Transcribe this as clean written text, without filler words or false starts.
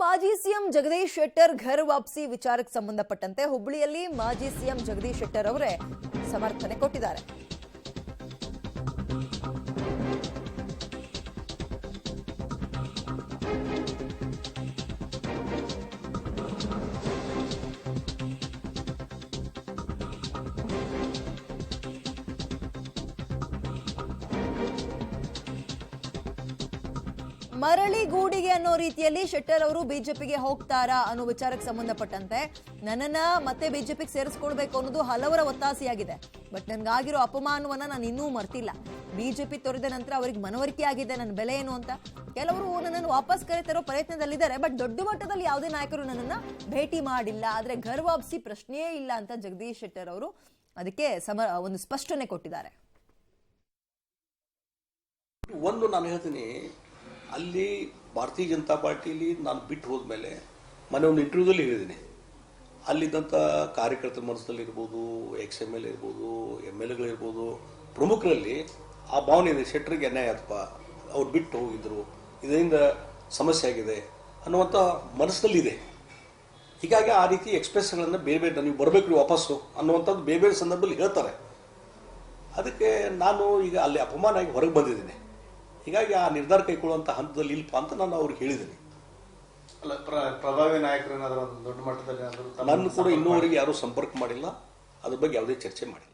ಮಾಜಿ ಸಿಎಂ ಜಗದೀಶ್ ಶೆಟ್ಟರ್ ಘರ್ ವಾಪಸಿ ವಿಚಾರಕ್ಕೆ ಸಂಬಂಧಪಟ್ಟಂತೆ ಹುಬ್ಬಳ್ಳಿಯಲ್ಲಿ ಮಾಜಿ ಸಿಎಂ ಜಗದೀಶ್ ಶೆಟ್ಟರ್ ಅವರೇ ಸಮರ್ಥನೆ ಕೊಟ್ಟಿದ್ದಾರೆ. ಮರಳಿ ಗೂಡಿಗೆ ಅನ್ನೋ ರೀತಿಯಲ್ಲಿ ಶೆಟ್ಟರ್ ಅವರು ಬಿಜೆಪಿಗೆ ಹೋಗ್ತಾರಾ ಅನ್ನೋ ವಿಚಾರಕ್ಕೆ ಸಂಬಂಧಪಟ್ಟಂತೆ ನನ್ನನ್ನ ಮತ್ತೆ ಬಿಜೆಪಿಗೆ ಸೇರಿಸ್ಕೊಳ್ಬೇಕು ಅನ್ನೋದು ಹಲವರ ಒತ್ತಾಸೆಯಾಗಿದೆ. ಬಟ್ ನನ್ಗಾಗಿರೋ ಅಪಮಾನವನ್ನ ನಾನು ಇನ್ನೂ ಮರ್ತಿಲ್ಲ. ಬಿಜೆಪಿ ತೊರೆದ ನಂತರ ಅವರಿಗೆ ಮನವರಿಕೆ ಆಗಿದೆ ನನ್ನ ಬೆಲೆ ಏನು ಅಂತ. ಕೆಲವರು ನನ್ನನ್ನು ವಾಪಸ್ ಕರೆತರೋ ಪ್ರಯತ್ನದಲ್ಲಿದ್ದಾರೆ. ಬಟ್ ದೊಡ್ಡ ಮಟ್ಟದಲ್ಲಿ ಯಾವುದೇ ನಾಯಕರು ನನ್ನನ್ನ ಭೇಟಿ ಮಾಡಿಲ್ಲ. ಆದ್ರೆ ಘರ್ ವಾಪಸಿ ಪ್ರಶ್ನೆಯೇ ಇಲ್ಲ ಅಂತ ಜಗದೀಶ್ ಶೆಟ್ಟರ್ ಅವರು ಅದಕ್ಕೆ ಒಂದು ಸ್ಪಷ್ಟನೆ ಕೊಟ್ಟಿದ್ದಾರೆ. ಒಂದು ನಾನು ಹೇಳ್ತೀನಿ, ಅಲ್ಲಿ ಭಾರತೀಯ ಜನತಾ ಪಾರ್ಟಿಲಿ ನಾನು ಬಿಟ್ಟು ಹೋದ್ಮೇಲೆ ಮೊನ್ನೆ ಒಂದು ಇಂಟರ್ವ್ಯೂದಲ್ಲಿ ಹೇಳಿದ್ದೀನಿ, ಅಲ್ಲಿದ್ದಂಥ ಕಾರ್ಯಕರ್ತರ ಮನಸ್ಸಲ್ಲಿರ್ಬೋದು, XML ಇರ್ಬೋದು, MLA ಗಳಿರ್ಬೋದು, ಪ್ರಮುಖರಲ್ಲಿ ಆ ಭಾವನೆ ಇದೆ, ಶೆಟ್ಟರಿಗೆ ಅನ್ಯಾಯ ಆತಪ್ಪ, ಅವ್ರು ಬಿಟ್ಟು ಹೋಗಿದ್ರು, ಇದರಿಂದ ಸಮಸ್ಯೆ ಆಗಿದೆ ಅನ್ನುವಂಥ ಮನಸ್ಸಿನಲ್ಲಿದೆ. ಹೀಗಾಗಿ ಆ ರೀತಿ ಎಕ್ಸ್ಪ್ರೆಸ್ಗಳನ್ನು ಬೇರೆ ಬೇರೆ ನೀವು ಬರಬೇಕು ವಾಪಸ್ಸು ಅನ್ನುವಂಥದ್ದು ಬೇರೆ ಬೇರೆ ಸಂದರ್ಭದಲ್ಲಿ ಹೇಳ್ತಾರೆ. ಅದಕ್ಕೆ ನಾನು ಈಗ ಅಲ್ಲಿ ಅಪಮಾನ ಆಗಿ ಹೊರಗೆ ಬಂದಿದ್ದೀನಿ. ಹೀಗಾಗಿ ಆ ನಿರ್ಧಾರ ಕೈಗೊಳ್ಳುವಂಥ ಹಂತದಲ್ಲಿ ಇಲ್ಪ ಅಂತ ನಾನು ಅವ್ರಿಗೆ ಹೇಳಿದ್ದೀನಿ. ಅಲ್ಲ, ಪ್ರಭಾವಿ ನಾಯಕರು ಏನಾದರೂ ಒಂದು ದೊಡ್ಡ ಮಟ್ಟದಲ್ಲಿ ನನ್ನ ಕೂಡ ಇನ್ನೂವರೆಗೆ ಯಾರೂ ಸಂಪರ್ಕ ಮಾಡಿಲ್ಲ, ಅದ್ರ ಬಗ್ಗೆ ಯಾವುದೇ ಚರ್ಚೆ ಮಾಡಿಲ್ಲ.